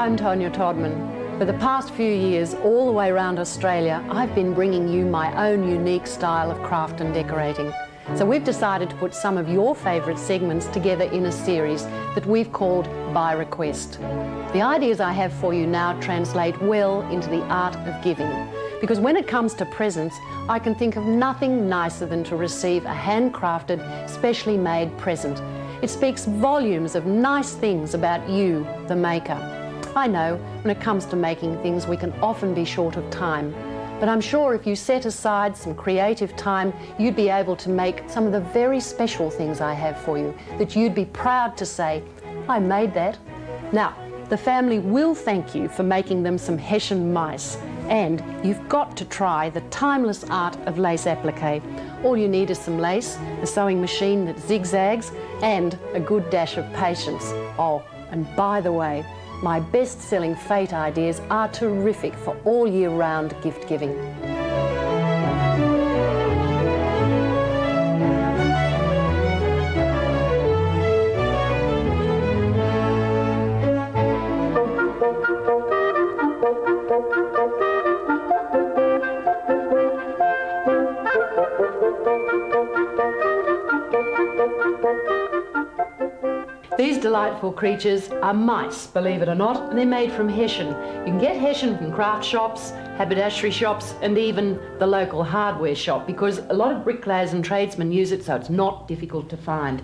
I'm Tonia Todman. For the past few years, all the way around Australia, I've been bringing you my own unique style of craft and decorating. So we've decided to put some of your favourite segments together in a series that we've called By Request. The ideas I have for you now translate well into the art of giving, because when it comes to presents, I can think of nothing nicer than to receive a handcrafted, specially made present. It speaks volumes of nice things about you, the maker. I know when it comes to making things, we can often be short of time. But I'm sure if you set aside some creative time, you'd be able to make some of the very special things I have for you, that you'd be proud to say, I made that. Now, the family will thank you for making them some Hessian mice, and you've got to try the timeless art of lace applique. All you need is some lace, a sewing machine that zigzags, and a good dash of patience. Oh, and by the way, my best-selling fate ideas are terrific for all year-round gift giving. These delightful creatures are mice, believe it or not, and they're made from Hessian. You can get Hessian from craft shops, haberdashery shops, and even the local hardware shop, because a lot of bricklayers and tradesmen use it, so it's not difficult to find.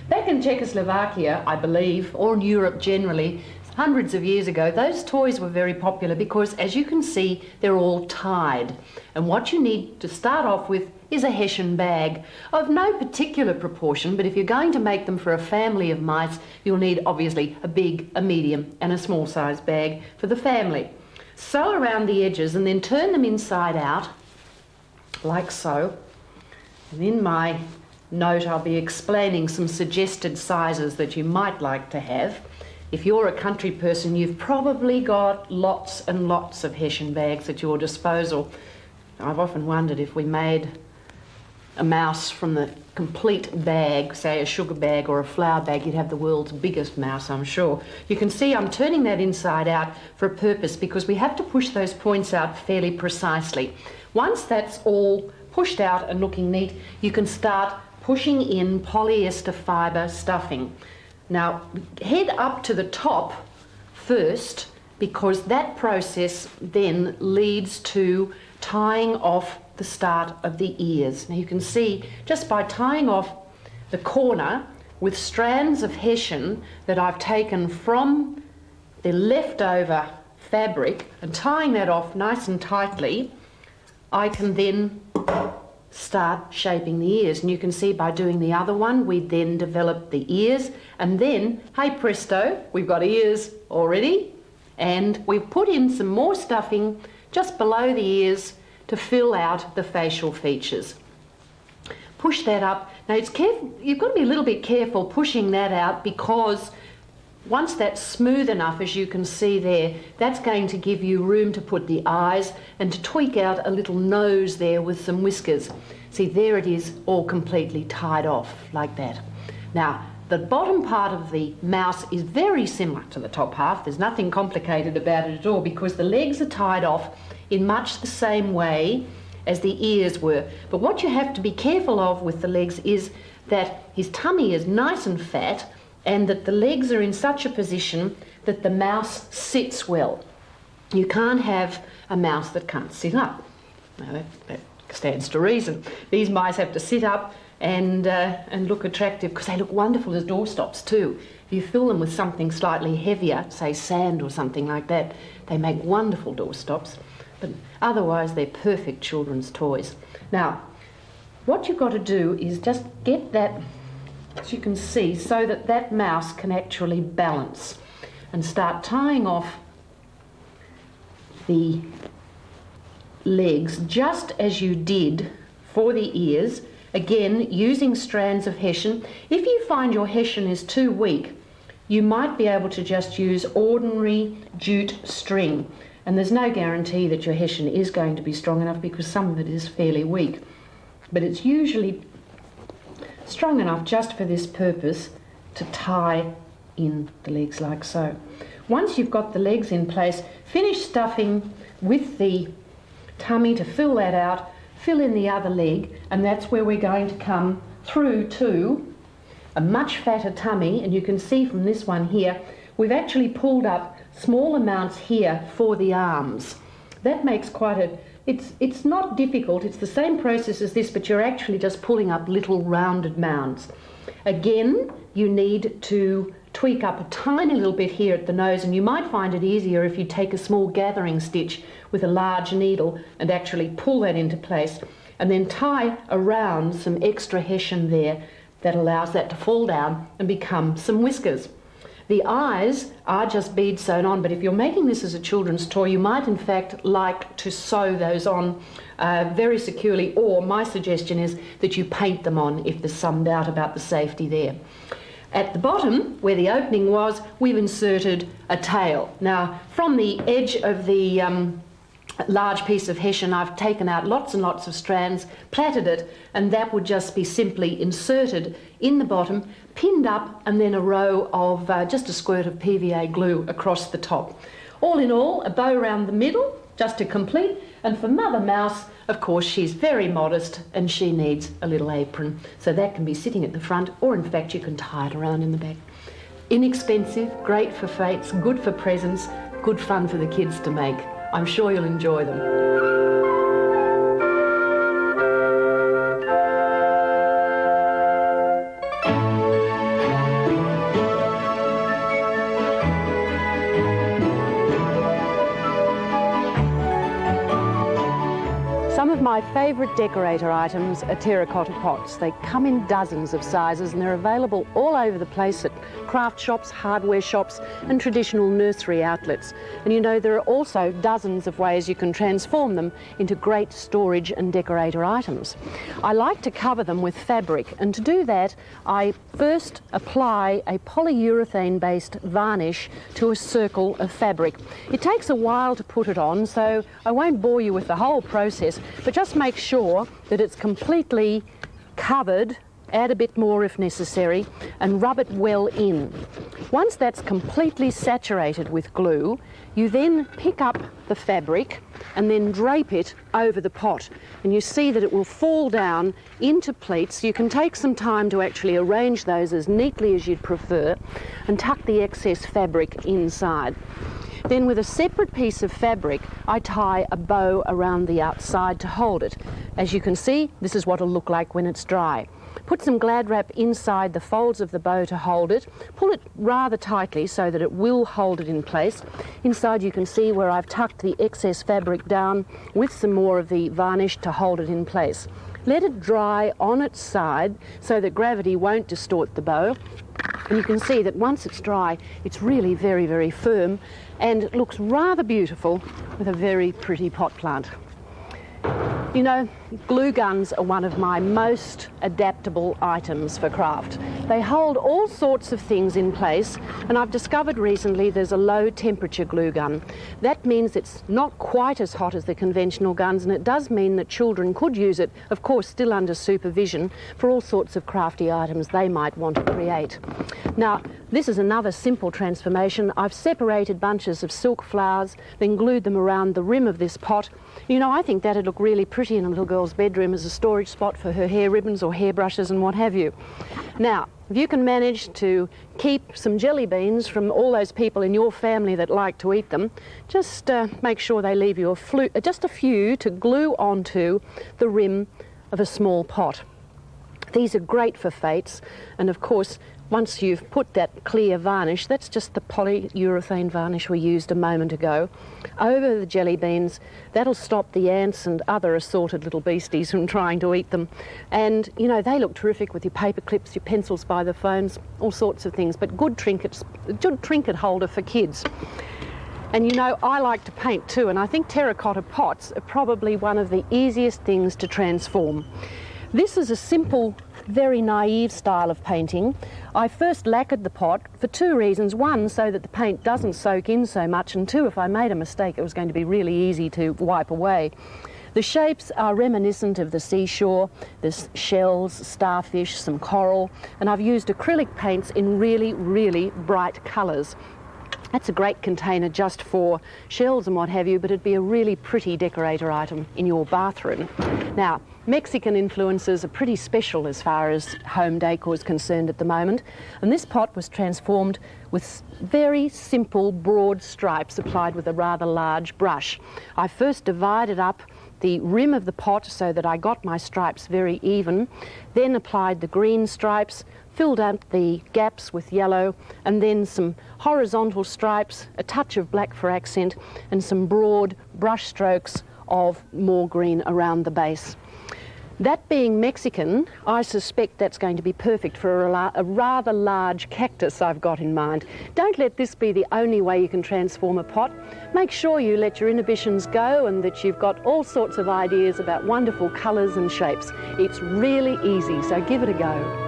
Back in Czechoslovakia, I believe, or in Europe generally, hundreds of years ago, those toys were very popular because, as you can see, they're all tied. And what you need to start off with is a Hessian bag of no particular proportion, but if you're going to make them for a family of mice, you'll need obviously a big, a medium, and a small size bag for the family. Sew around the edges and then turn them inside out, like so. And in my note, I'll be explaining some suggested sizes that you might like to have. If you're a country person, you've probably got lots and lots of Hessian bags at your disposal. I've often wondered if we made a mouse from the complete bag, say a sugar bag or a flour bag, you'd have the world's biggest mouse, I'm sure. You can see I'm turning that inside out for a purpose, because we have to push those points out fairly precisely. Once that's all pushed out and looking neat, you can start pushing in polyester fibre stuffing. Now, head up to the top first, because that process then leads to tying off the start of the ears. Now you can see, just by tying off the corner with strands of Hessian that I've taken from the leftover fabric and tying that off nice and tightly, I can then start shaping the ears. And you can see by doing the other one, we then develop the ears, and then, hey presto, we've got ears already, and we've put in some more stuffing just below the ears to fill out the facial features. Push that up. Now you've got to be a little bit careful pushing that out, because once that's smooth enough, as you can see there, that's going to give you room to put the eyes and to tweak out a little nose there with some whiskers. See, there it is, all completely tied off like that. Now, the bottom part of the mouse is very similar to the top half. There's nothing complicated about it at all, because the legs are tied off in much the same way as the ears were. But what you have to be careful of with the legs is that his tummy is nice and fat, and that the legs are in such a position that the mouse sits well. You can't have a mouse that can't sit up. Now that stands to reason. These mice have to sit up and look attractive, because they look wonderful as doorstops too. If you fill them with something slightly heavier, say sand or something like that, they make wonderful doorstops. But otherwise, they're perfect children's toys. Now, what you've got to do is just get that, as you can see, so that that mouse can actually balance, and start tying off the legs just as you did for the ears, again using strands of Hessian. If you find your Hessian is too weak, you might be able to just use ordinary jute string, and there's no guarantee that your Hessian is going to be strong enough, because some of it is fairly weak, but it's usually strong enough just for this purpose to tie in the legs like so. once you've got the legs in place, finish stuffing with the tummy to fill that out, fill in the other leg, and that's where we're going to come through to a much fatter tummy. And you can see from this one here, we've actually pulled up small amounts here for the arms. That makes quite a, it's not difficult, it's the same process as this, but you're actually just pulling up little rounded mounds. Again, you need to tweak up a tiny little bit here at the nose, and you might find it easier if you take a small gathering stitch with a large needle and actually pull that into place, and then tie around some extra hessian there that allows that to fall down and become some whiskers. The eyes are just bead sewn on, but if you're making this as a children's toy, you might in fact like to sew those on very securely, or my suggestion is that you paint them on if there's some doubt about the safety there. At the bottom, where the opening was, we've inserted a tail. Now, from the edge of the large piece of hessian, I've taken out lots and lots of strands, plaited it, and that would just be simply inserted in the bottom, pinned up, and then a row of just a squirt of PVA glue across the top. All in all, a bow around the middle, just to complete. And for Mother Mouse, of course, she's very modest and she needs a little apron. So that can be sitting at the front, or in fact you can tie it around in the back. Inexpensive, great for fates, good for presents, good fun for the kids to make. I'm sure you'll enjoy them. Some of my favourite decorator items are terracotta pots. They come in dozens of sizes and they're available all over the place at craft shops, hardware shops and traditional nursery outlets. And you know, there are also dozens of ways you can transform them into great storage and decorator items. I like to cover them with fabric, and to do that I first apply a polyurethane based varnish to a circle of fabric. It takes a while to put it on, so I won't bore you with the whole process, but just make sure that it's completely covered. Add a bit more if necessary and rub it well in. Once that's completely saturated with glue, you then pick up the fabric and then drape it over the pot. And you see that it will fall down into pleats. You can take some time to actually arrange those as neatly as you'd prefer and tuck the excess fabric inside. Then with a separate piece of fabric, I tie a bow around the outside to hold it. As you can see, this is what it'll look like when it's dry. Put some Glad Wrap inside the folds of the bow to hold it. Pull it rather tightly so that it will hold it in place. Inside you can see where I've tucked the excess fabric down with some more of the varnish to hold it in place. Let it dry on its side so that gravity won't distort the bow. And you can see that once it's dry, it's really very, very firm and looks rather beautiful with a very pretty pot plant. You know, glue guns are one of my most adaptable items for craft. They hold all sorts of things in place, and I've discovered recently there's a low temperature glue gun. That means it's not quite as hot as the conventional guns, and it does mean that children could use it, of course still under supervision, for all sorts of crafty items they might want to create. Now, this is another simple transformation. I've separated bunches of silk flowers, then glued them around the rim of this pot. You know, I think that'd look really pretty in a little girl's bedroom as a storage spot for her hair ribbons or hairbrushes and what have you. Now, if you can manage to keep some jelly beans from all those people in your family that like to eat them, just make sure they leave you just a few to glue onto the rim of a small pot. These are great for fates, and of course, once you've put that clear varnish, that's just the polyurethane varnish we used a moment ago, over the jelly beans. That'll stop the ants and other assorted little beasties from trying to eat them. And, you know, they look terrific with your paper clips, your pencils by the phones, all sorts of things, but good trinkets, good trinket holder for kids. And you know, I like to paint too, and I think terracotta pots are probably one of the easiest things to transform. This is a simple, very naive style of painting. I first lacquered the pot for two reasons. One, so that the paint doesn't soak in so much, and two, if I made a mistake, it was going to be really easy to wipe away. The shapes are reminiscent of the seashore. There's shells, starfish, some coral, and I've used acrylic paints in really, really bright colours. That's a great container just for shells and what have you, but it'd be a really pretty decorator item in your bathroom. Now, Mexican influences are pretty special as far as home decor is concerned at the moment, and this pot was transformed with very simple broad stripes applied with a rather large brush. I first divided up the rim of the pot so that I got my stripes very even, then applied the green stripes, filled out the gaps with yellow, and then some horizontal stripes, a touch of black for accent, and some broad brush strokes of more green around the base. That being Mexican, I suspect that's going to be perfect for a rather large cactus I've got in mind. Don't let this be the only way you can transform a pot. Make sure you let your inhibitions go and that you've got all sorts of ideas about wonderful colours and shapes. It's really easy, so give it a go.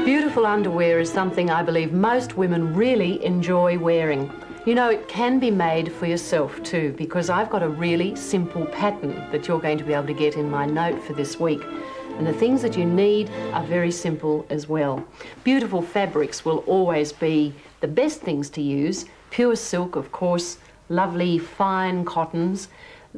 Beautiful underwear is something I believe most women really enjoy wearing. You know, it can be made for yourself too, because I've got a really simple pattern that you're going to be able to get in my note for this week. And the things that you need are very simple as well. Beautiful fabrics will always be the best things to use. Pure silk, of course, lovely fine cottons,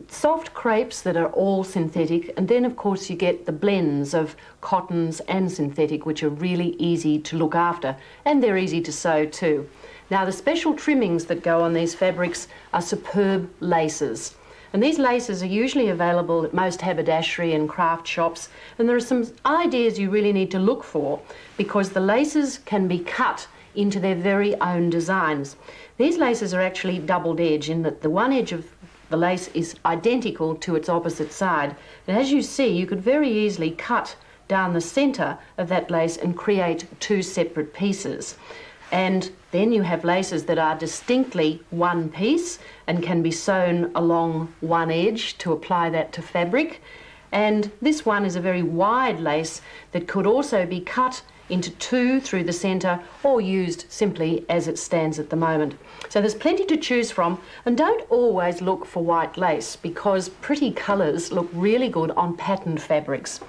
soft crepes that are all synthetic, and then of course you get the blends of cottons and synthetic, which are really easy to look after, and they're easy to sew too. Now, the special trimmings that go on these fabrics are superb laces, and these laces are usually available at most haberdashery and craft shops, and there are some ideas you really need to look for, because the laces can be cut into their very own designs. These laces are actually doubled edge in that the one edge of the lace is identical to its opposite side. And as you see, you could very easily cut down the centre of that lace and create two separate pieces. And then you have laces that are distinctly one piece and can be sewn along one edge to apply that to fabric. And this one is a very wide lace that could also be cut into two through the centre or used simply as it stands at the moment. So there's plenty to choose from, and don't always look for white lace because pretty colours look really good on patterned fabrics.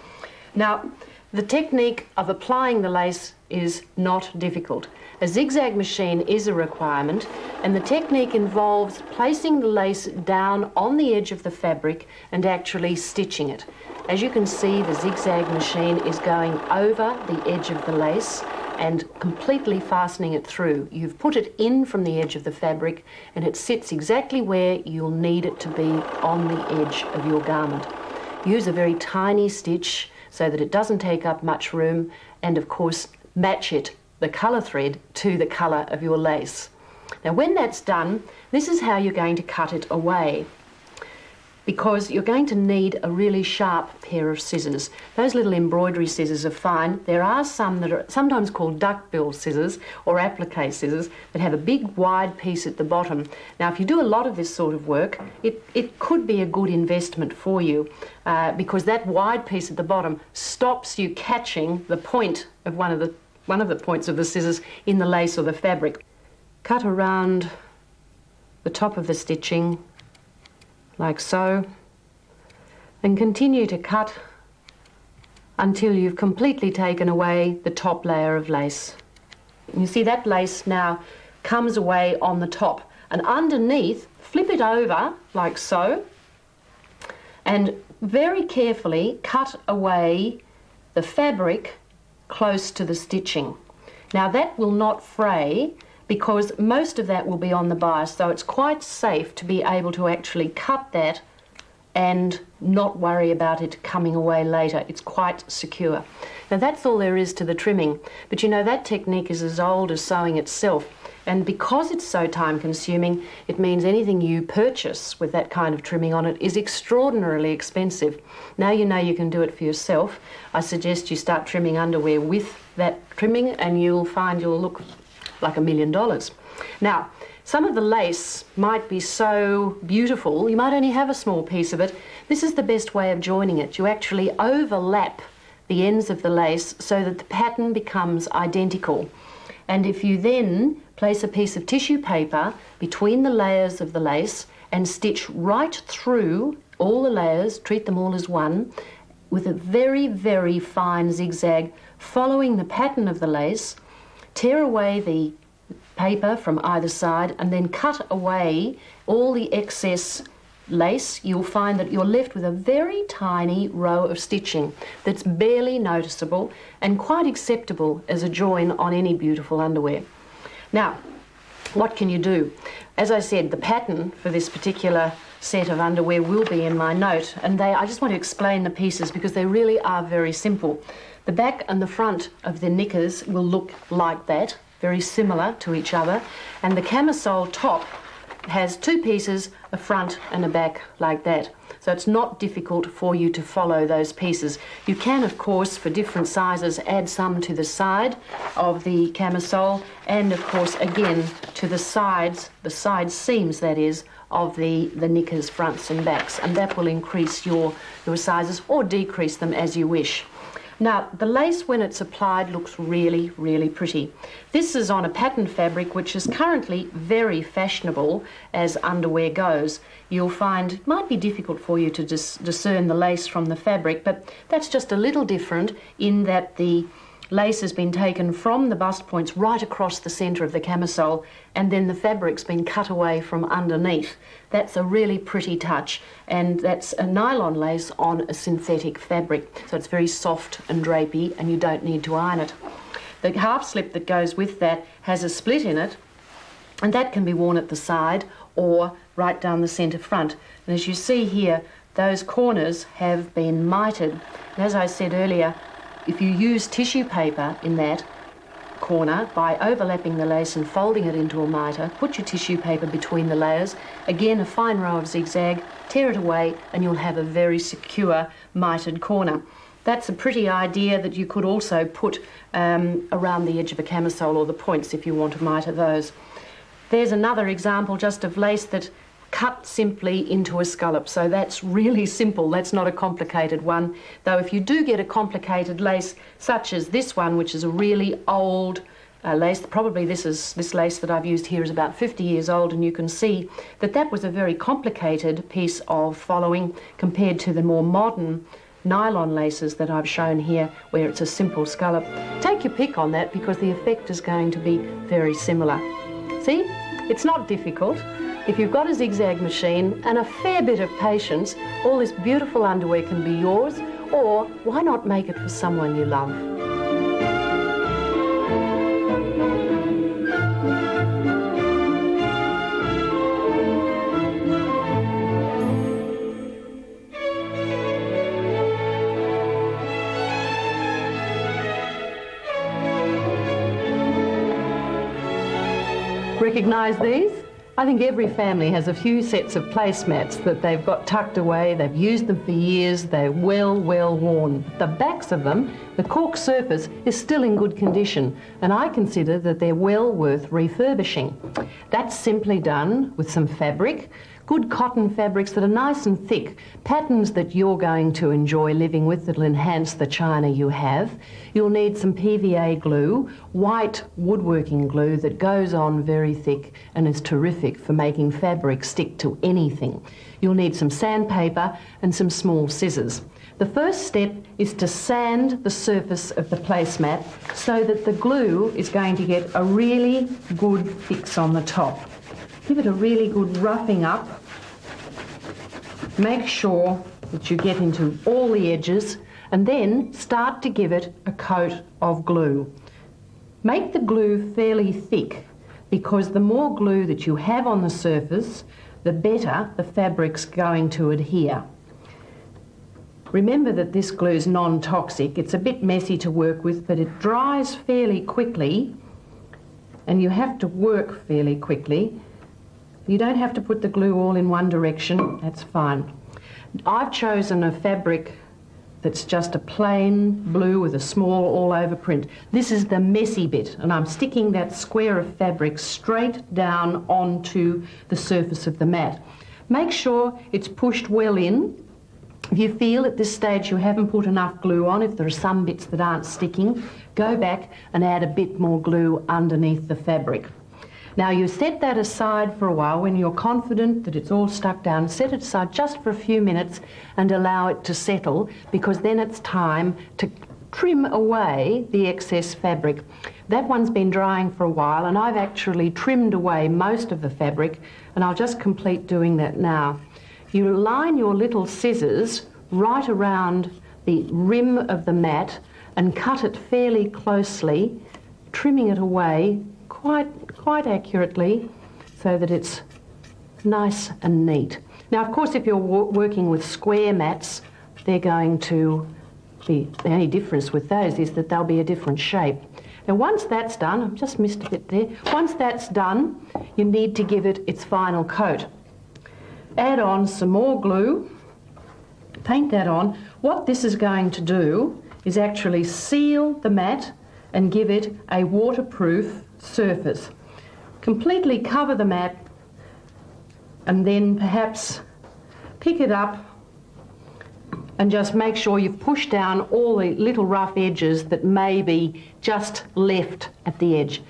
Now, the technique of applying the lace is not difficult. A zigzag machine is a requirement, and the technique involves placing the lace down on the edge of the fabric and actually stitching it. As you can see, the zigzag machine is going over the edge of the lace and completely fastening it through. You've put it in from the edge of the fabric and it sits exactly where you'll need it to be on the edge of your garment. Use a very tiny stitch so that it doesn't take up much room, and of course match it, the colour thread, to the colour of your lace. Now when that's done, this is how you're going to cut it away, because you're going to need a really sharp pair of scissors. Those little embroidery scissors are fine. There are some that are sometimes called duckbill scissors or applique scissors that have a big wide piece at the bottom. Now if you do a lot of this sort of work, it could be a good investment for you because that wide piece at the bottom stops you catching the point of one of the points of the scissors in the lace or the fabric. Cut around the top of the stitching like so, and continue to cut until you've completely taken away the top layer of lace. You see that lace now comes away on the top, and underneath flip it over like so and very carefully cut away the fabric close to the stitching. Now that will not fray because most of that will be on the bias, so it's quite safe to be able to actually cut that and not worry about it coming away later. It's quite secure. Now that's all there is to the trimming, but you know that technique is as old as sewing itself, and because it's so time consuming, it means anything you purchase with that kind of trimming on it is extraordinarily expensive. Now you know you can do it for yourself. I suggest you start trimming underwear with that trimming and you'll find you'll look like $1 million. Now, some of the lace might be so beautiful, you might only have a small piece of it. This is the best way of joining it. You actually overlap the ends of the lace so that the pattern becomes identical. And if you then place a piece of tissue paper between the layers of the lace and stitch right through all the layers, treat them all as one, with a very, very fine zigzag, following the pattern of the lace. Tear away the paper from either side and then cut away all the excess lace. You'll find that you're left with a very tiny row of stitching that's barely noticeable and quite acceptable as a join on any beautiful underwear. Now, what can you do? As I said, the pattern for this particular set of underwear will be in my note, and I just want to explain the pieces because they really are very simple. The back and the front of the knickers will look like that, very similar to each other, and the camisole top has two pieces, a front and a back like that. So it's not difficult for you to follow those pieces. You can, of course, for different sizes, add some to the side of the camisole and, of course, again, to the side seams, that is, of the knickers, fronts and backs, and that will increase your sizes or decrease them as you wish. Now, the lace, when it's applied, looks really, really pretty. This is on a pattern fabric which is currently very fashionable as underwear goes. You'll find it might be difficult for you to discern the lace from the fabric, but that's just a little different in that the lace has been taken from the bust points right across the centre of the camisole, and then the fabric's been cut away from underneath. That's a really pretty touch, and that's a nylon lace on a synthetic fabric, so it's very soft and drapey and you don't need to iron it. The half slip that goes with that has a split in it, and that can be worn at the side or right down the centre front. And as you see here, those corners have been mitered, and as I said earlier, if you use tissue paper in that corner by overlapping the lace and folding it into a mitre, put your tissue paper between the layers, again a fine row of zigzag, tear it away and you'll have a very secure mitered corner. That's a pretty idea that you could also put around the edge of a camisole or the points if you want to mitre those. There's another example just of lace that cut simply into a scallop, so that's really simple. That's not a complicated one, though if you do get a complicated lace such as this one, which is a really old lace, probably this lace that I've used here is about 50 years old, and you can see that that was a very complicated piece of following compared to the more modern nylon laces that I've shown here where it's a simple scallop. Take your pick on that because the effect is going to be very similar. See, it's not difficult. If you've got a zigzag machine and a fair bit of patience, all this beautiful underwear can be yours, or why not make it for someone you love? Recognise these? I think every family has a few sets of placemats that they've got tucked away, they've used them for years, they're well worn. The backs of them, the cork surface is still in good condition, and I consider that they're well worth refurbishing. That's simply done with some fabric, good cotton fabrics that are nice and thick, patterns that you're going to enjoy living with that'll enhance the china you have. You'll need some PVA glue, white woodworking glue that goes on very thick and is terrific for making fabric stick to anything. You'll need some sandpaper and some small scissors. The first step is to sand the surface of the placemat so that the glue is going to get a really good fix on the top. Give it a really good roughing up. Make sure that you get into all the edges and then start to give it a coat of glue. Make the glue fairly thick because the more glue that you have on the surface, the better the fabric's going to adhere. Remember that this glue is non-toxic. It's a bit messy to work with, but it dries fairly quickly and you have to work fairly quickly. You don't have to put the glue all in one direction, that's fine. I've chosen a fabric that's just a plain blue with a small all-over print. This is the messy bit, and I'm sticking that square of fabric straight down onto the surface of the mat. Make sure it's pushed well in. If you feel at this stage you haven't put enough glue on, if there are some bits that aren't sticking, go back and add a bit more glue underneath the fabric. Now you set that aside for a while. When you're confident that it's all stuck down, set it aside just for a few minutes and allow it to settle, because then it's time to trim away the excess fabric. That one's been drying for a while, and I've actually trimmed away most of the fabric, and I'll just complete doing that now. You line your little scissors right around the rim of the mat and cut it fairly closely, trimming it away quite accurately so that it's nice and neat. Now, of course, if you're working with square mats, they're going to be, the only difference with those is that they'll be a different shape. Now, once that's done, I've just missed a bit there. Once that's done, you need to give it its final coat. Add on some more glue, paint that on. What this is going to do is actually seal the mat and give it a waterproof surface. Completely cover the mat and then perhaps pick it up and just make sure you've pushed down all the little rough edges that may be just left at the edge.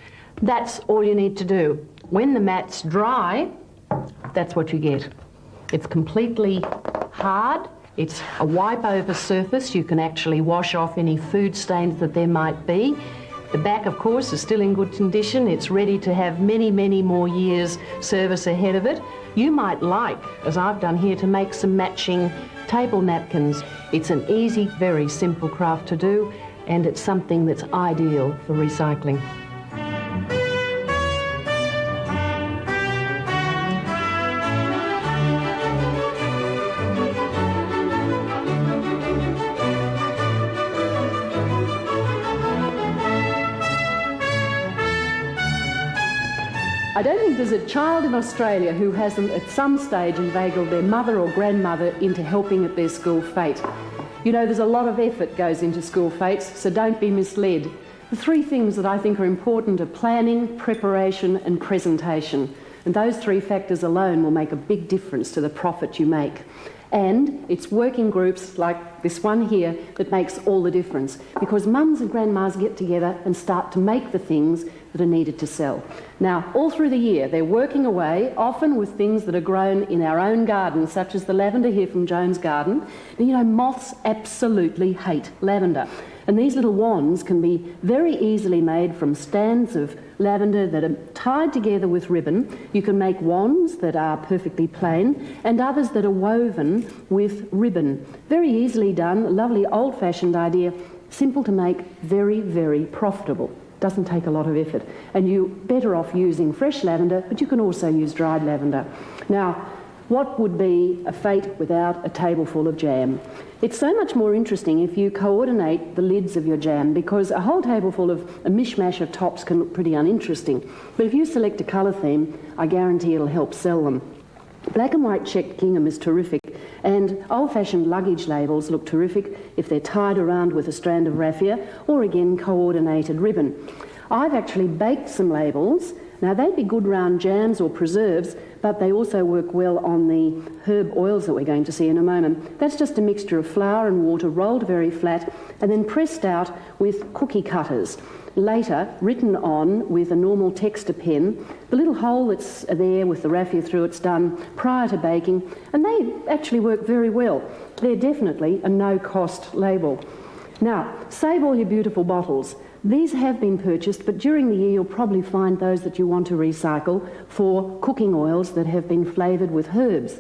That's all you need to do. When the mat's dry, that's what you get. It's completely hard. It's a wipe-over surface. You can actually wash off any food stains that there might be. The back, of course, is still in good condition. It's ready to have many, many more years' service ahead of it. You might like, as I've done here, to make some matching table napkins. It's an easy, very simple craft to do, and it's something that's ideal for recycling. I don't think there's a child in Australia who hasn't at some stage inveigled their mother or grandmother into helping at their school fete. You know, there's a lot of effort goes into school fetes, so don't be misled. The three things that I think are important are planning, preparation and presentation. And those three factors alone will make a big difference to the profit you make. And it's working groups like this one here that makes all the difference, because mums and grandmas get together and start to make the things that are needed to sell. Now, all through the year, they're working away, often with things that are grown in our own garden, such as the lavender here from Joan's garden. And, you know, moths absolutely hate lavender. And these little wands can be very easily made from stands of lavender that are tied together with ribbon. You can make wands that are perfectly plain and others that are woven with ribbon. Very easily done, a lovely old-fashioned idea, simple to make, very, very profitable. Doesn't take a lot of effort. And you're better off using fresh lavender, but you can also use dried lavender. Now, what would be a fete without a table full of jam? It's so much more interesting if you coordinate the lids of your jam, because a whole table full of a mishmash of tops can look pretty uninteresting. But if you select a colour theme, I guarantee it'll help sell them. Black and white checked gingham is terrific, and old-fashioned luggage labels look terrific if they're tied around with a strand of raffia or, again, coordinated ribbon. I've actually baked some labels. Now, they'd be good round jams or preserves, but they also work well on the herb oils that we're going to see in a moment. That's just a mixture of flour and water rolled very flat and then pressed out with cookie cutters. Later, written on with a normal texter pen. The little hole that's there with the raffia through it's done prior to baking, and they actually work very well. They're definitely a no-cost label. Now, save all your beautiful bottles. These have been purchased, but during the year you'll probably find those that you want to recycle for cooking oils that have been flavoured with herbs.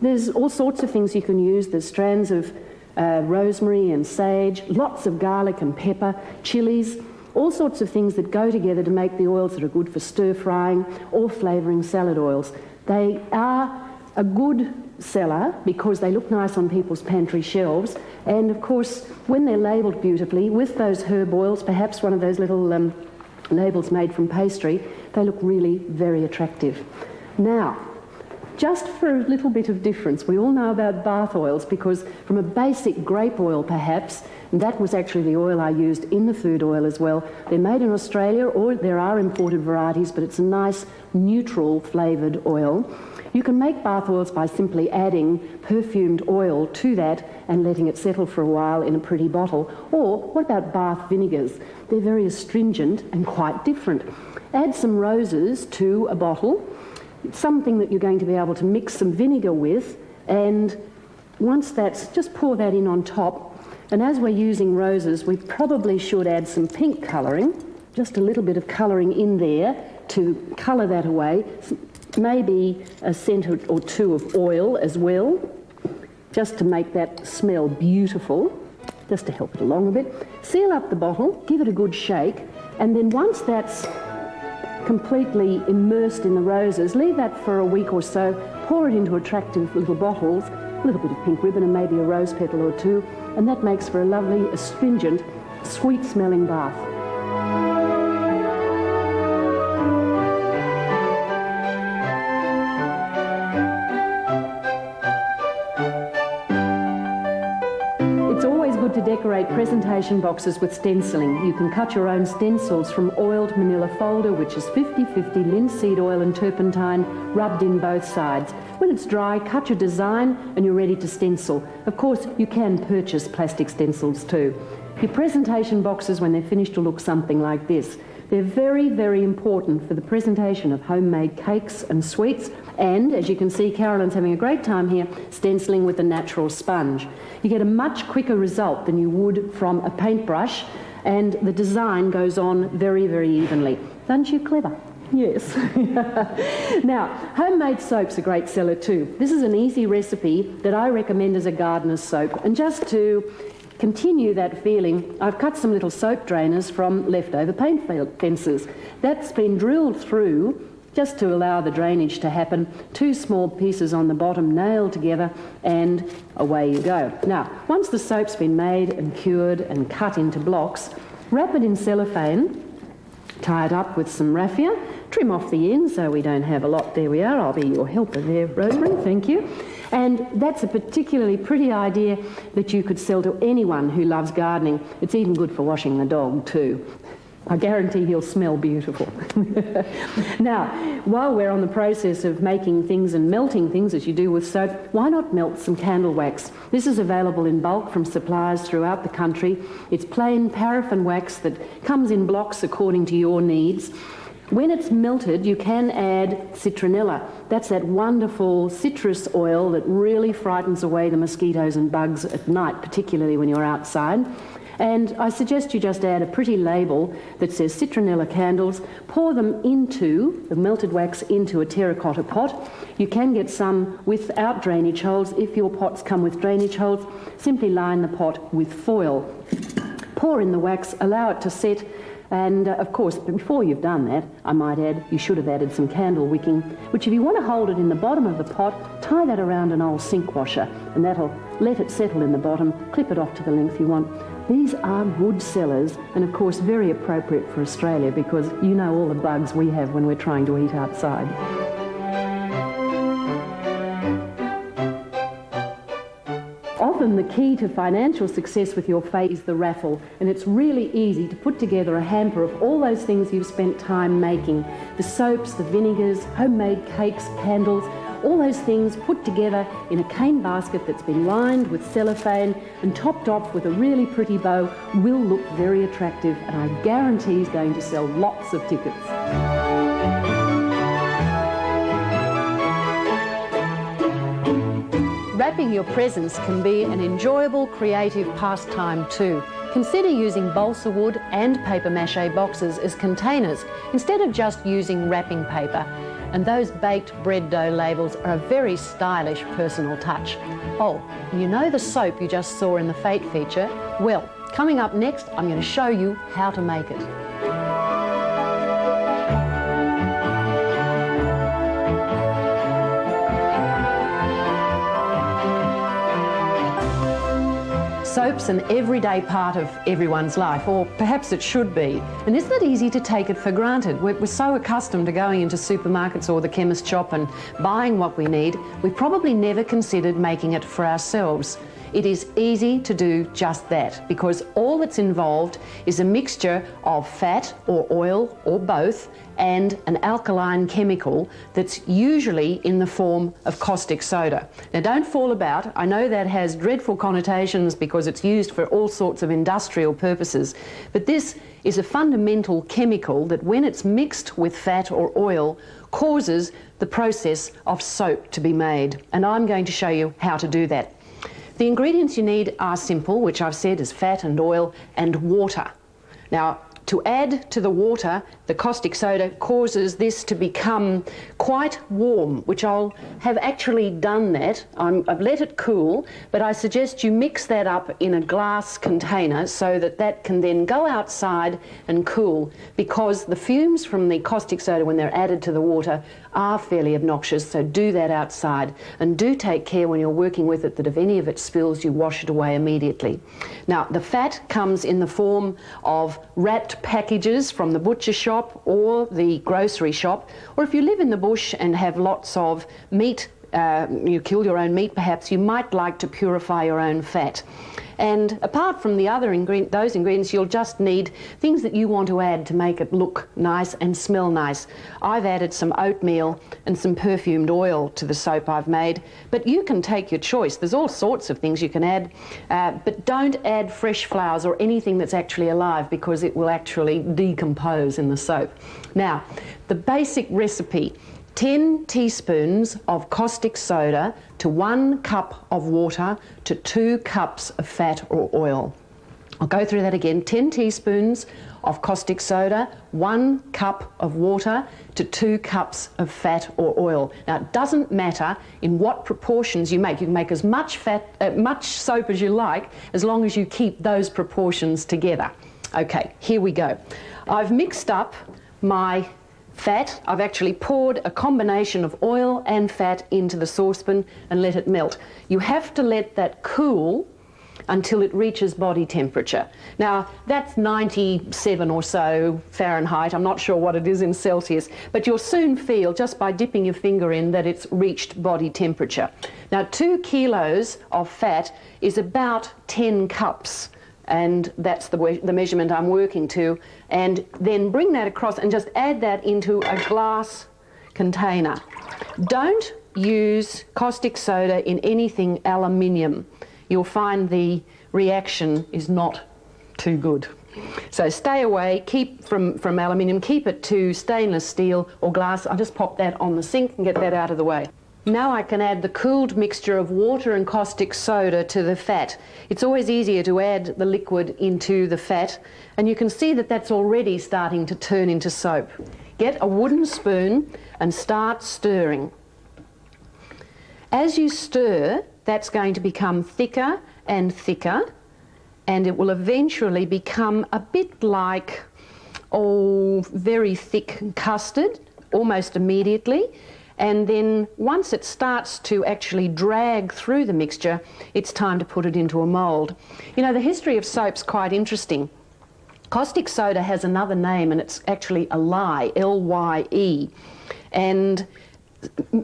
There's all sorts of things you can use. There's strands of rosemary and sage, lots of garlic and pepper, chilies, all sorts of things that go together to make the oils that are good for stir-frying or flavouring salad oils. They are a good seller because they look nice on people's pantry shelves, and of course when they're labelled beautifully with those herb oils, perhaps one of those little labels made from pastry, they look really very attractive. Now, just for a little bit of difference, we all know about bath oils because from a basic grape oil perhaps, and that was actually the oil I used in the food oil as well. They're made in Australia, or there are imported varieties, but it's a nice neutral flavoured oil. You can make bath oils by simply adding perfumed oil to that and letting it settle for a while in a pretty bottle. Or what about bath vinegars? They're very astringent and quite different. Add some roses to a bottle, something that you're going to be able to mix some vinegar with, and once that's, just pour that in on top. And as we're using roses, we probably should add some pink colouring, just a little bit of colouring in there to colour that away. Maybe a scent or two of oil as well, just to make that smell beautiful, just to help it along a bit. Seal up the bottle, give it a good shake, and then once that's completely immersed in the roses, leave that for a week or so, pour it into attractive little bottles, a little bit of pink ribbon and maybe a rose petal or two, and that makes for a lovely, astringent, sweet-smelling bath. To decorate presentation boxes with stenciling. You can cut your own stencils from oiled manila folder, which is 50-50 linseed oil and turpentine rubbed in both sides. When it's dry, cut your design and you're ready to stencil. Of course, you can purchase plastic stencils too. Your presentation boxes, when they're finished, will look something like this. They're very, very important for the presentation of homemade cakes and sweets. And, as you can see, Carolyn's having a great time here stenciling with a natural sponge. You get a much quicker result than you would from a paintbrush, and the design goes on very, very evenly. Aren't you clever? Yes. Now, homemade soap's a great seller too. This is an easy recipe that I recommend as a gardener's soap. And just to continue that feeling, I've cut some little soap drainers from leftover paint fences. That's been drilled through just to allow the drainage to happen. 2 small pieces on the bottom nailed together, and away you go. Now, once the soap's been made and cured and cut into blocks, wrap it in cellophane, tie it up with some raffia, trim off the ends so we don't have a lot. There we are. I'll be your helper there, Rosemary. Thank you. And that's a particularly pretty idea that you could sell to anyone who loves gardening. It's even good for washing the dog too. I guarantee he'll smell beautiful. Now, while we're on the process of making things and melting things, as you do with soap, why not melt some candle wax? This is available in bulk from suppliers throughout the country. It's plain paraffin wax that comes in blocks according to your needs. When it's melted, you can add citronella. That's that wonderful citrus oil that really frightens away the mosquitoes and bugs at night, particularly when you're outside. And I suggest you just add a pretty label that says citronella candles, pour them into, the melted wax, into a terracotta pot. You can get some without drainage holes. If your pots come with drainage holes, simply line the pot with foil. Pour in the wax, allow it to set, and of course, before you've done that, I might add, you should have added some candle wicking, which if you want to hold it in the bottom of the pot, tie that around an old sink washer, and that'll let it settle in the bottom, clip it off to the length you want. These are good sellers, and of course very appropriate for Australia, because you know all the bugs we have when we're trying to eat outside. Often the key to financial success with your faith is the raffle, and it's really easy to put together a hamper of all those things you've spent time making. The soaps, the vinegars, homemade cakes, candles, all those things put together in a cane basket that's been lined with cellophane and topped off with a really pretty bow will look very attractive, and I guarantee is going to sell lots of tickets. Wrapping your presents can be an enjoyable, creative pastime too. Consider using balsa wood and paper mache boxes as containers instead of just using wrapping paper. And those baked bread dough labels are a very stylish personal touch. Oh, and you know the soap you just saw in the Fate feature? Well, coming up next, I'm going to show you how to make it. Soap's an everyday part of everyone's life, or perhaps it should be. And isn't it easy to take it for granted? We're so accustomed to going into supermarkets or the chemist shop and buying what we need, we probably never considered making it for ourselves. It is easy to do just that because all that's involved is a mixture of fat or oil or both and an alkaline chemical that's usually in the form of caustic soda. Now don't fall about. I know that has dreadful connotations because it's used for all sorts of industrial purposes, but this is a fundamental chemical that when it's mixed with fat or oil causes the process of soap to be made, and I'm going to show you how to do that. The ingredients you need are simple, which I've said is fat and oil and water. Now, to add to the water, the caustic soda causes this to become quite warm, which I'll have actually done that. I've let it cool, but I suggest you mix that up in a glass container so that that can then go outside and cool, because the fumes from the caustic soda when they're added to the water are fairly obnoxious, so do that outside. And do take care when you're working with it that if any of it spills, you wash it away immediately. Now, the fat comes in the form of wrapped packages from the butcher shop or the grocery shop, or if you live in the bush and have lots of meat, you kill your own meat perhaps, you might like to purify your own fat. And apart from the other those ingredients, you'll just need things that you want to add to make it look nice and smell nice. I've added some oatmeal and some perfumed oil to the soap I've made, but you can take your choice. There's all sorts of things you can add, but don't add fresh flowers or anything that's actually alive because it will actually decompose in the soap. Now, the basic recipe: 10 teaspoons of caustic soda to 1 cup of water to 2 cups of fat or oil. I'll go through that again. 10 teaspoons of caustic soda, 1 cup of water to 2 cups of fat or oil. Now, it doesn't matter in what proportions you make. You can make as much much soap as you like, as long as you keep those proportions together. Okay, here we go. I've mixed up my fat. I've actually poured a combination of oil and fat into the saucepan and let it melt. You have to let that cool until it reaches body temperature. Now, that's 97 or so Fahrenheit. I'm not sure what it is in Celsius, but you'll soon feel, just by dipping your finger in, that it's reached body temperature. Now, 2 kilos of fat is about 10 cups. And that's the measurement I'm working to. And then bring that across and just add that into a glass container. Don't use caustic soda in anything aluminium. You'll find the reaction is not too good. So stay away, keep from aluminium, keep it to stainless steel or glass. I'll just pop that on the sink and get that out of the way. Now I can add the cooled mixture of water and caustic soda to the fat. It's always easier to add the liquid into the fat, and you can see that that's already starting to turn into soap. Get a wooden spoon and start stirring. As you stir, that's going to become thicker and thicker, and it will eventually become a bit like, very thick custard, almost immediately. And then once it starts to actually drag through the mixture, it's time to put it into a mould. You know, the history of soap's quite interesting. Caustic soda has another name, and it's actually a lye, L-Y-E. And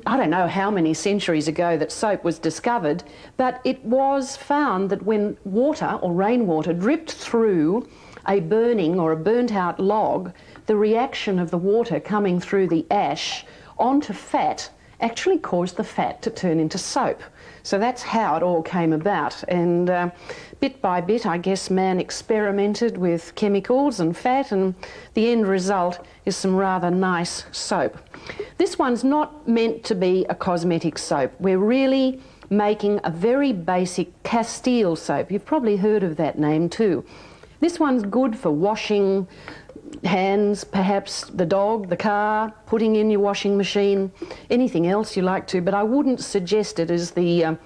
I don't know how many centuries ago that soap was discovered, but it was found that when water or rainwater dripped through a burning or a burnt out log, the reaction of the water coming through the ash onto fat actually caused the fat to turn into soap. So that's how it all came about. And bit by bit, I guess man experimented with chemicals and fat, and the end result is some rather nice soap. This one's not meant to be a cosmetic soap. We're really making a very basic Castile soap. You've probably heard of that name too. This one's good for washing hands, perhaps the dog, the car, putting in your washing machine, anything else you like to, but I wouldn't suggest it as the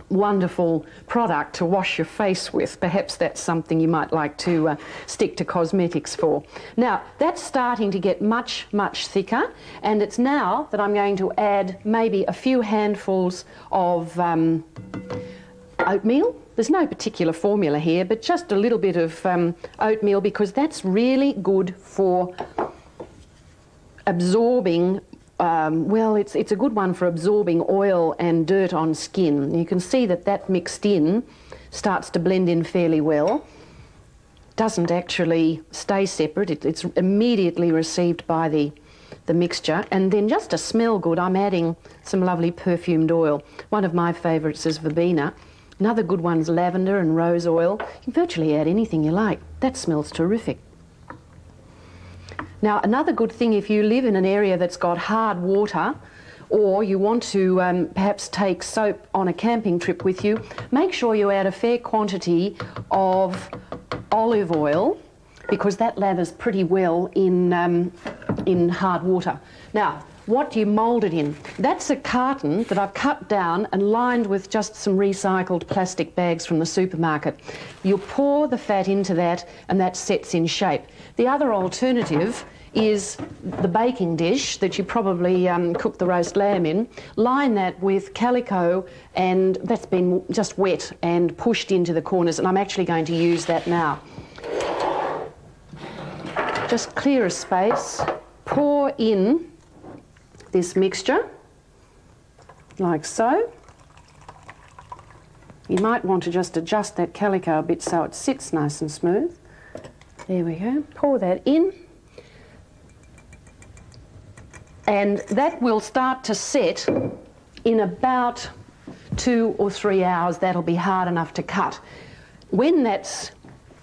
wonderful product to wash your face with. Perhaps that's something you might like to stick to cosmetics for. Now, that's starting to get much, much thicker, and it's now that I'm going to add maybe a few handfuls of oatmeal. There's no particular formula here, but just a little bit of oatmeal, because that's really good for absorbing well, it's a good one for absorbing oil and dirt on skin. You can see that that mixed in starts to blend in fairly well. Doesn't actually stay separate. It's immediately received by the mixture. And then just to smell good, I'm adding some lovely perfumed oil. One of my favourites is verbena. Another good one's lavender and rose oil. You can virtually add anything you like. That smells terrific. Now, another good thing, if you live in an area that's got hard water, or you want to perhaps take soap on a camping trip with you, make sure you add a fair quantity of olive oil, because that lathers pretty well in hard water. Now, what do you mould it in? That's a carton that I've cut down and lined with just some recycled plastic bags from the supermarket. You pour the fat into that and that sets in shape. The other alternative is the baking dish that you probably cook the roast lamb in. Line that with calico, and that's been just wet and pushed into the corners, and I'm actually going to use that now. Just clear a space, pour in this mixture, like so. You might want to just adjust that calico a bit so it sits nice and smooth. There we go, pour that in. And that will start to set in about 2 or 3 hours. That'll be hard enough to cut. When that's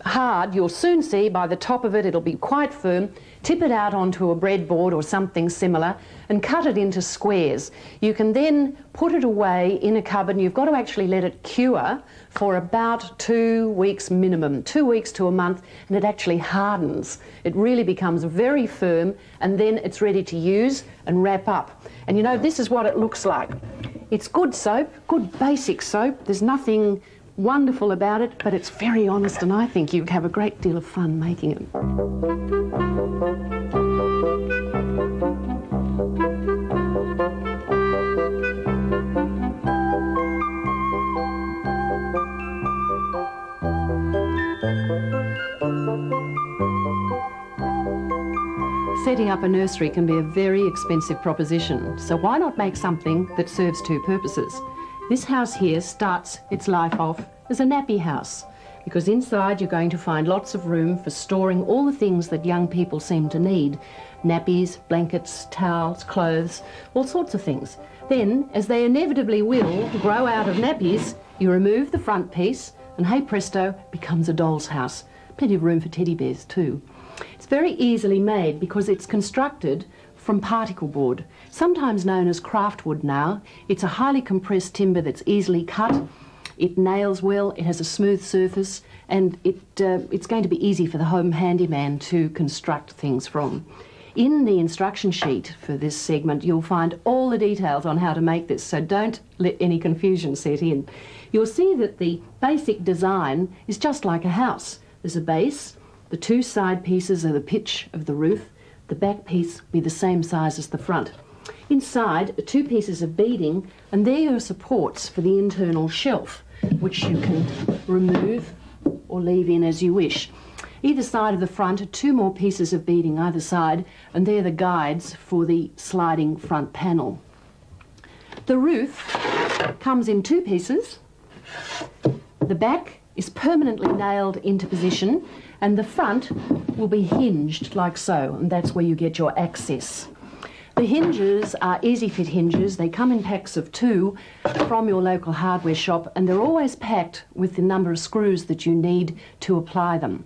hard, you'll soon see by the top of it, it'll be quite firm. Tip it out onto a breadboard or something similar and cut it into squares. You can then put it away in a cupboard, and you've got to actually let it cure for about 2 weeks minimum, 2 weeks to a month, and it actually hardens. It really becomes very firm, and then it's ready to use and wrap up. And you know, this is what it looks like. It's good soap, good basic soap. There's nothing wonderful about it, but it's very honest, and I think you have a great deal of fun making it. Setting up a nursery can be a very expensive proposition, so why not make something that serves two purposes? This house here starts its life off as a nappy house, because inside you're going to find lots of room for storing all the things that young people seem to need. Nappies, blankets, towels, clothes, all sorts of things. Then, as they inevitably will grow out of nappies, you remove the front piece and hey presto, becomes a doll's house. Plenty of room for teddy bears too. It's very easily made because it's constructed from particle board, sometimes known as craftwood now. It's a highly compressed timber that's easily cut. It nails well, it has a smooth surface, and it's going to be easy for the home handyman to construct things from. In the instruction sheet for this segment, you'll find all the details on how to make this, so don't let any confusion set in. You'll see that the basic design is just like a house. There's a base, the two side pieces are the pitch of the roof, the back piece will be the same size as the front. Inside are two pieces of beading, and they're your supports for the internal shelf, which you can remove or leave in as you wish. Either side of the front are two more pieces of beading either side, and they're the guides for the sliding front panel. The roof comes in two pieces. The back is permanently nailed into position, and the front will be hinged like so, and that's where you get your access. The hinges are easy fit hinges. They come in packs of 2 from your local hardware shop, and they're always packed with the number of screws that you need to apply them.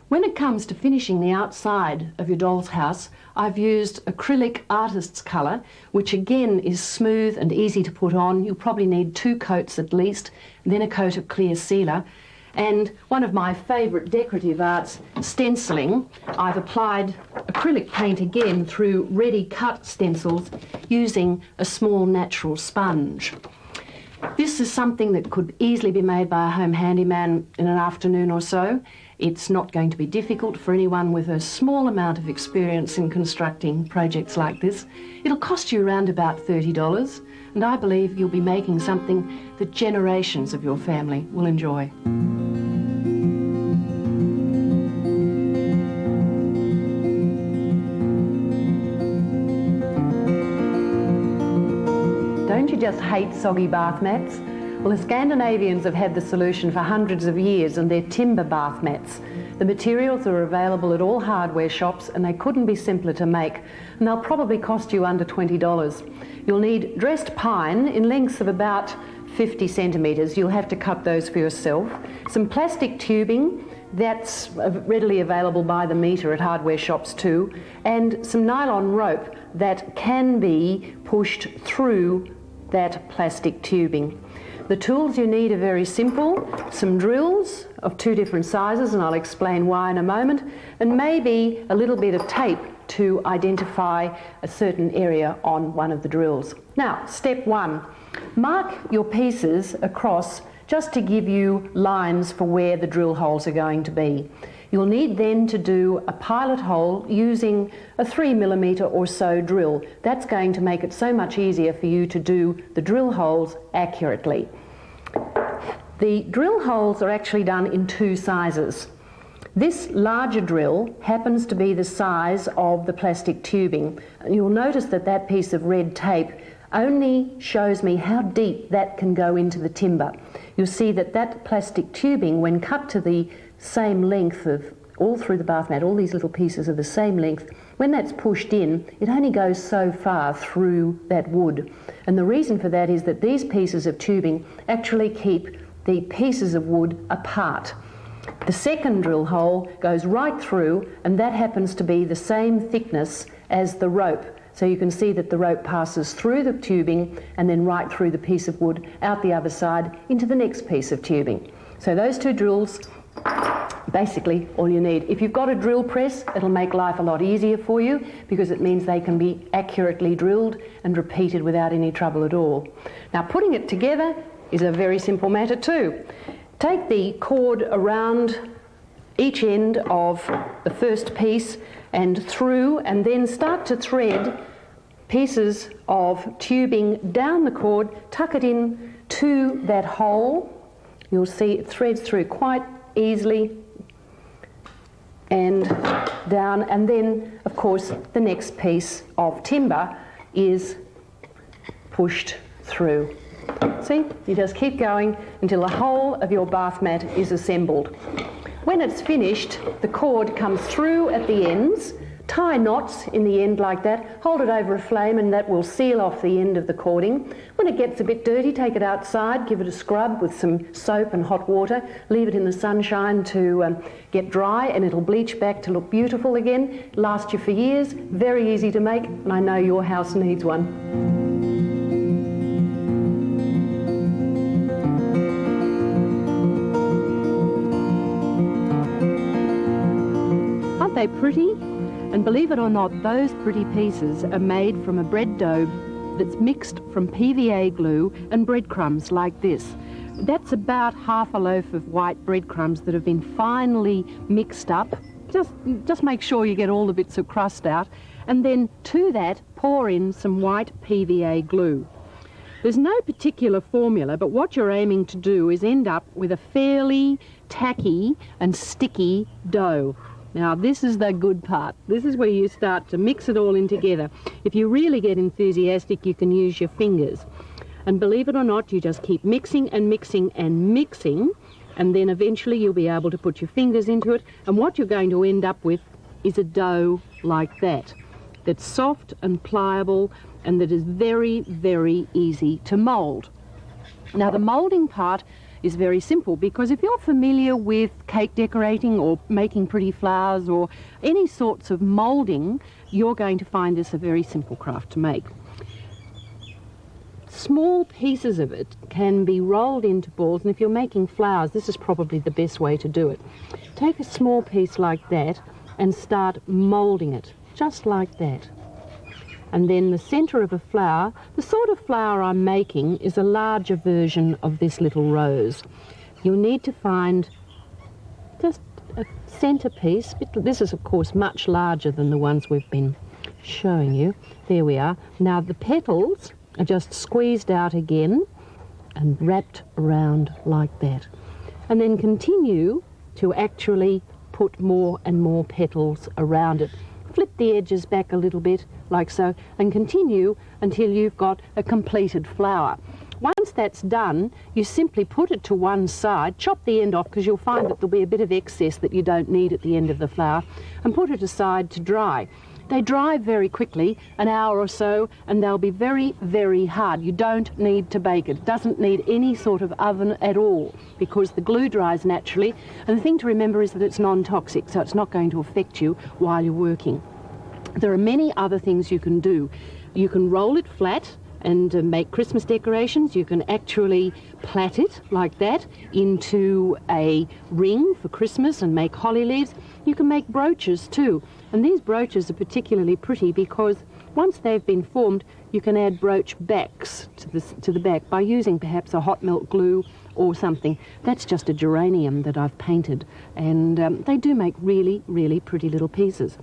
When it comes to finishing the outside of your doll's house, I've used acrylic artist's colour, which again is smooth and easy to put on. You'll probably need 2 coats at least, then a coat of clear sealer. And one of my favourite decorative arts, stenciling, I've applied acrylic paint again through ready cut stencils using a small natural sponge. This is something that could easily be made by a home handyman in an afternoon or so. It's not going to be difficult for anyone with a small amount of experience in constructing projects like this. It'll cost you around about $30, and I believe you'll be making something that generations of your family will enjoy. don't you just hate soggy bath mats? Well, the Scandinavians have had the solution for hundreds of years, and they're timber bath mats. The materials are available at all hardware shops, and they couldn't be simpler to make, and they'll probably cost you under $20. You'll need dressed pine in lengths of about 50 centimetres. You'll have to cut those for yourself. Some plastic tubing, that's readily available by the metre at hardware shops too, and some nylon rope that can be pushed through that plastic tubing. The tools you need are very simple: some drills of 2 different sizes, and I'll explain why in a moment, and maybe a little bit of tape to identify a certain area on one of the drills. Now, step 1, mark your pieces across just to give you lines for where the drill holes are going to be. You'll need then to do a pilot hole using a 3mm or so drill. That's going to make it so much easier for you to do the drill holes accurately. The drill holes are actually done in 2 sizes. This larger drill happens to be the size of the plastic tubing. You'll notice that that piece of red tape only shows me how deep that can go into the timber. You'll see that that plastic tubing, when cut to the same length of all through the bath mat, all these little pieces are the same length, when that's pushed in, it only goes so far through that wood. And the reason for that is that these pieces of tubing actually keep the pieces of wood apart. The second drill hole goes right through, and that happens to be the same thickness as the rope. So you can see that the rope passes through the tubing and then right through the piece of wood, out the other side, into the next piece of tubing. So those 2 drills, basically all you need. If you've got a drill press, it'll make life a lot easier for you, because it means they can be accurately drilled and repeated without any trouble at all. Now, putting it together is a very simple matter too. Take the cord around each end of the first piece and through, and then start to thread pieces of tubing down the cord, tuck it in to that hole. You'll see it threads through quite easily and down, and then of course the next piece of timber is pushed through. See, you just keep going until the whole of your bath mat is assembled. When it's finished, the cord comes through at the ends. Tie knots in the end like that, hold it over a flame, and that will seal off the end of the cording. When it gets a bit dirty, take it outside, give it a scrub with some soap and hot water, leave it in the sunshine to get dry, and it'll bleach back to look beautiful again. Last you for years, very easy to make, and I know your house needs one. Aren't they pretty? And believe it or not, those pretty pieces are made from a bread dough that's mixed from PVA glue and breadcrumbs like this. That's about half a loaf of white breadcrumbs that have been finely mixed up. Just make sure you get all the bits of crust out, and then to that pour in some white PVA glue. There's no particular formula, but what you're aiming to do is end up with a fairly tacky and sticky dough. Now, this is the good part. This is where you start to mix it all in together. If you really get enthusiastic, you can use your fingers. And believe it or not, you just keep mixing and mixing and mixing, and then eventually you'll be able to put your fingers into it, and what you're going to end up with is a dough like that, that's soft and pliable, and that is very, very easy to mould. Now, the moulding part is very simple, because if you're familiar with cake decorating or making pretty flowers or any sorts of moulding, you're going to find this a very simple craft to make. Small pieces of it can be rolled into balls, and if you're making flowers, this is probably the best way to do it. Take a small piece like that and start moulding it, just like that. And then the centre of a flower, the sort of flower I'm making is a larger version of this little rose. You'll need to find just a centrepiece. This is, of course, much larger than the ones we've been showing you. There we are. Now the petals are just squeezed out again and wrapped around like that. And then continue to actually put more and more petals around it. flip the edges back a little bit, like so, and continue until you've got a completed flower. Once that's done, you simply put it to one side, chop the end off because you'll find that there'll be a bit of excess that you don't need at the end of the flower, and put it aside to dry. They dry very quickly, an hour or so, and they'll be very, very hard. You don't need to bake it. It doesn't need any sort of oven at all because the glue dries naturally. And the thing to remember is that it's non-toxic, so it's not going to affect you while you're working. There are many other things you can do. You can roll it flat and make Christmas decorations. You can actually plait it like that into a ring for Christmas and make holly leaves. You can make brooches too, and these brooches are particularly pretty because once they've been formed you can add brooch backs to the back by using perhaps a hot melt glue or something. That's just a geranium that I've painted, and they do make really, really pretty little pieces.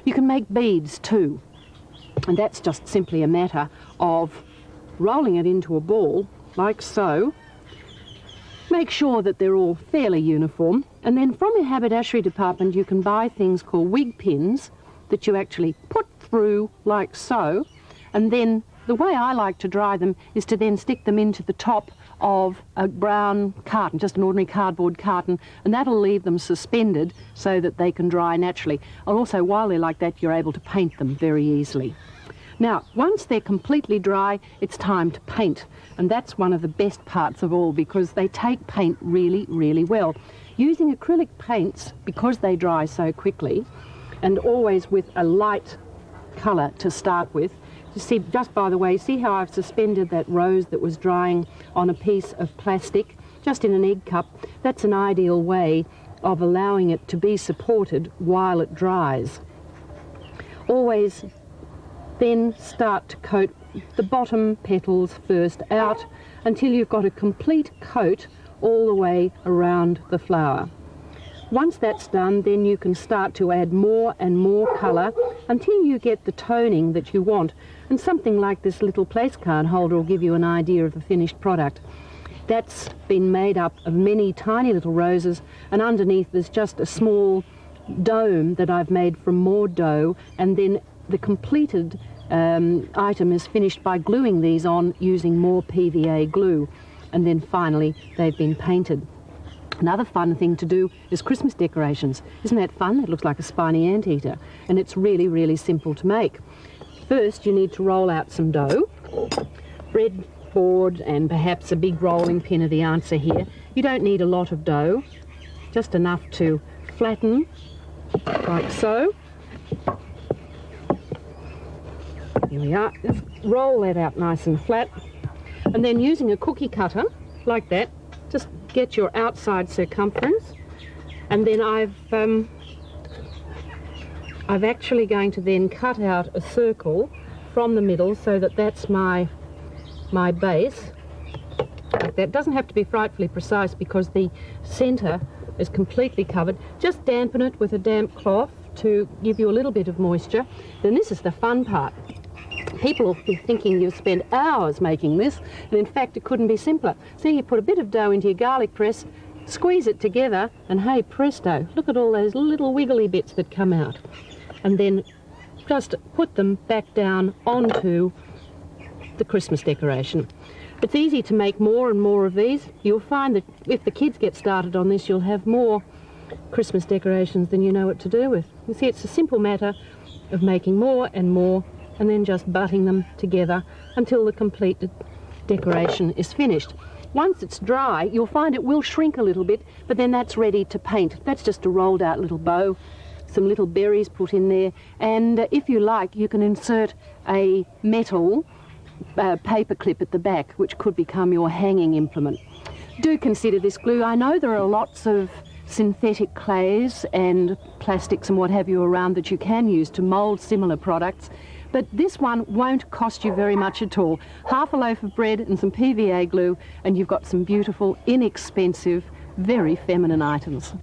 You can make beads too. And that's just simply a matter of rolling it into a ball, like so. Make sure that they're all fairly uniform. And then from your haberdashery department, you can buy things called wig pins that you actually put through, like so. And then the way I like to dry them is to then stick them into the top of a brown carton, just an ordinary cardboard carton, and that'll leave them suspended so that they can dry naturally. And also, while they're like that, you're able to paint them very easily. Now, once they're completely dry, it's time to paint, and that's one of the best parts of all because they take paint really, really well. Using acrylic paints, because they dry so quickly, and always with a light colour to start with. You see, just by the way, see how I've suspended that rose that was drying on a piece of plastic, just in an egg cup? That's an ideal way of allowing it to be supported while it dries. Always then start to coat the bottom petals first out until you've got a complete coat all the way around the flower. Once that's done, then you can start to add more and more colour until you get the toning that you want. And something like this little place card holder will give you an idea of the finished product. That's been made up of many tiny little roses, and underneath there's just a small dome that I've made from more dough, and then the completed item is finished by gluing these on using more PVA glue. And then finally they've been painted. Another fun thing to do is Christmas decorations. Isn't that fun? It looks like a spiny anteater, and it's really, really simple to make. First, you need to roll out some dough. Breadboard and perhaps a big rolling pin are the answer here. You don't need a lot of dough, just enough to flatten, like so. Here we are. Just roll that out nice and flat. And then using a cookie cutter, like that, just get your outside circumference, and then I'm actually going to then cut out a circle from the middle so that that's my base. Like that. Doesn't have to be frightfully precise because the centre is completely covered. Just dampen it with a damp cloth to give you a little bit of moisture. Then this is the fun part. People will be thinking you've spent hours making this, and in fact it couldn't be simpler. So you put a bit of dough into your garlic press, squeeze it together, and hey presto, look at all those little wiggly bits that come out. And then just put them back down onto the Christmas decoration. It's easy to make more and more of these. You'll find that if the kids get started on this, you'll have more Christmas decorations than you know what to do with. You see, it's a simple matter of making more and more, and then just butting them together until the complete decoration is finished. Once it's dry, you'll find it will shrink a little bit, but then that's ready to paint. That's just a rolled out little bow, some little berries put in there, and if you like, you can insert a metal paper clip at the back, which could become your hanging implement. Do consider this glue. I know there are lots of synthetic clays and plastics and what have you around that you can use to mould similar products, but this one won't cost you very much at all. Half a loaf of bread and some PVA glue, and you've got some beautiful, inexpensive, very feminine items.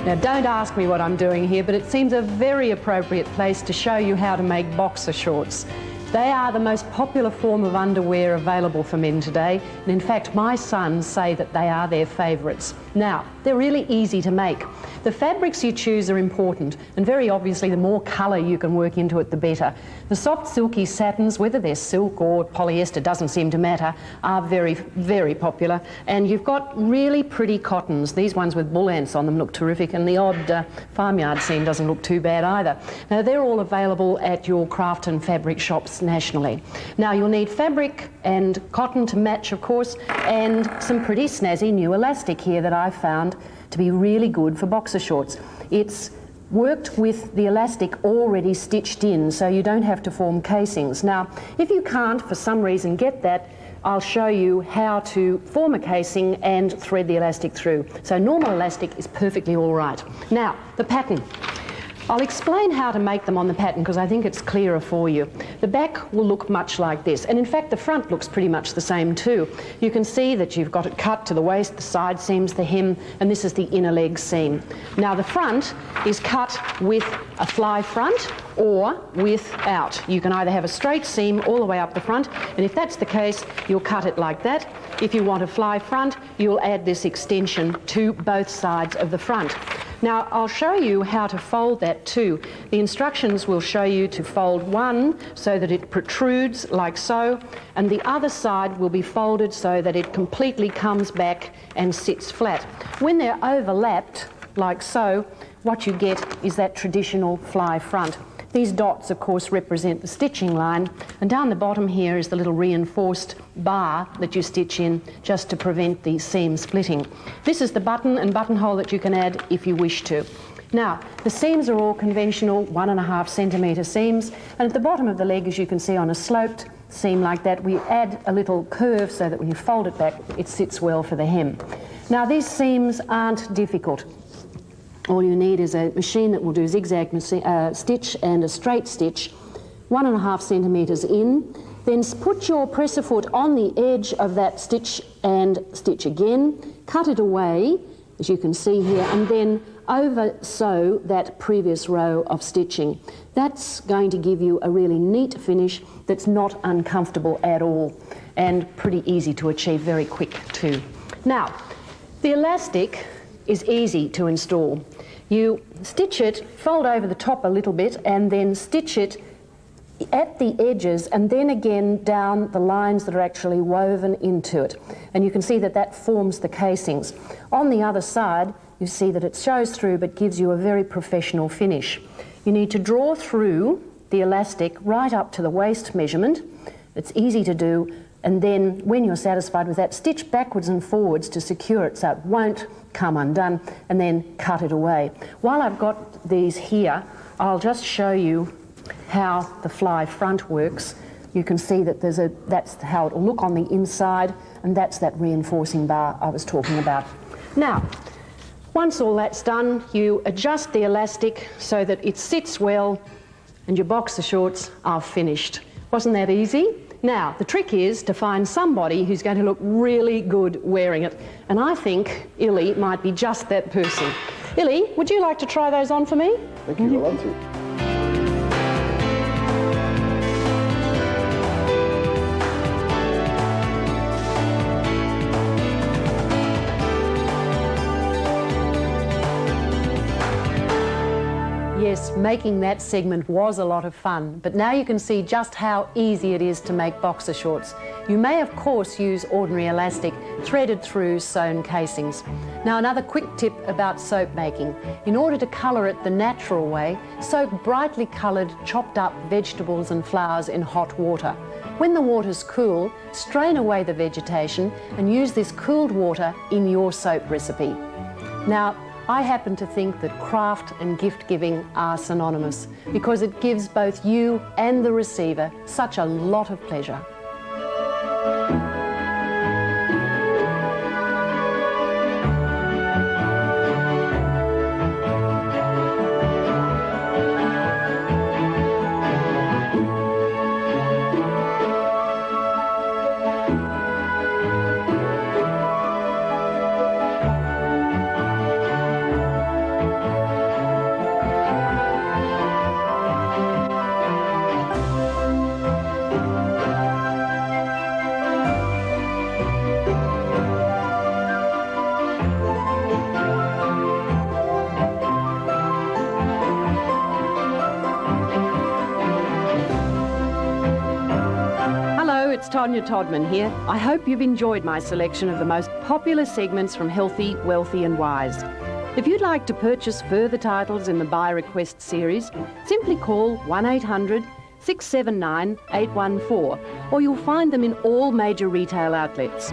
Now, don't ask me what I'm doing here, but it seems a very appropriate place to show you how to make boxer shorts. They are the most popular form of underwear available for men today, and in fact my sons say that they are their favourites. Now, they're really easy to make. The fabrics you choose are important, and very obviously the more colour you can work into it, the better. The soft silky satins, whether they're silk or polyester, doesn't seem to matter, are very, very popular. And you've got really pretty cottons. These ones with bull ants on them look terrific, and the odd farmyard seam doesn't look too bad either. Now, they're all available at your craft and fabric shops nationally. Now, you'll need fabric and cotton to match, of course, and some pretty snazzy new elastic here that I've found to be really good for boxer shorts. It's worked with the elastic already stitched in, so you don't have to form casings. Now, if you can't, for some reason, get that, I'll show you how to form a casing and thread the elastic through. So normal elastic is perfectly all right. Now, the pattern. I'll explain how to make them on the pattern because I think it's clearer for you. The back will look much like this, and in fact the front looks pretty much the same too. You can see that you've got it cut to the waist, the side seams, the hem, and this is the inner leg seam. Now the front is cut with a fly front or without. You can either have a straight seam all the way up the front, and if that's the case, you'll cut it like that. If you want a fly front, you'll add this extension to both sides of the front. Now, I'll show you how to fold that too. The instructions will show you to fold one so that it protrudes like so, and the other side will be folded so that it completely comes back and sits flat. When they're overlapped like so, what you get is that traditional fly front. These dots, of course, represent the stitching line, and down the bottom here is the little reinforced bar that you stitch in just to prevent the seam splitting. This is the button and buttonhole that you can add if you wish to. Now, the seams are all conventional 1.5 centimetre seams, and at the bottom of the leg, as you can see on a sloped seam like that, we add a little curve so that when you fold it back, it sits well for the hem. Now, these seams aren't difficult. All you need is a machine that will do zigzag stitch and a straight stitch, 1.5 centimetres in. Then put your presser foot on the edge of that stitch and stitch again. Cut it away, as you can see here, and then over sew that previous row of stitching. That's going to give you a really neat finish that's not uncomfortable at all and pretty easy to achieve, very quick too. Now, the elastic is easy to install. You stitch it, fold over the top a little bit, and then stitch it at the edges and then again down the lines that are actually woven into it. And you can see that that forms the casings. On the other side, you see that it shows through but gives you a very professional finish. You need to draw through the elastic right up to the waist measurement. It's easy to do. And then when you're satisfied with that, stitch backwards and forwards to secure it so it won't come undone, and then cut it away. While I've got these here, I'll just show you how the fly front works. You can see that that's how it will look on the inside, and that's that reinforcing bar I was talking about. Now, once all that's done, you adjust the elastic so that it sits well, and your boxer shorts are finished. Wasn't that easy? Now, the trick is to find somebody who's going to look really good wearing it. And I think Illy might be just that person. Illy, would you like to try those on for me? Thank you, I'd love to. Yes, making that segment was a lot of fun, but now you can see just how easy it is to make boxer shorts. You may, of course, use ordinary elastic threaded through sewn casings. Now, another quick tip about soap making. In order to colour it the natural way, soak brightly coloured, chopped up vegetables and flowers in hot water. When the water's cool, strain away the vegetation and use this cooled water in your soap recipe. Now, I happen to think that craft and gift giving are synonymous because it gives both you and the receiver such a lot of pleasure. Tonia Todman here. I hope you've enjoyed my selection of the most popular segments from Healthy, Wealthy and Wise. If you'd like to purchase further titles in the By Request series, simply call 1800 679 814 or you'll find them in all major retail outlets.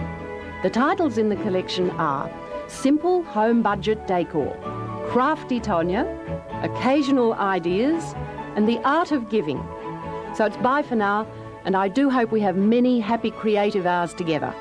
The titles in the collection are Simple Home Budget Decor, Crafty Tonia, Occasional Ideas and The Art of Giving. So it's bye for now, and I do hope we have many happy creative hours together.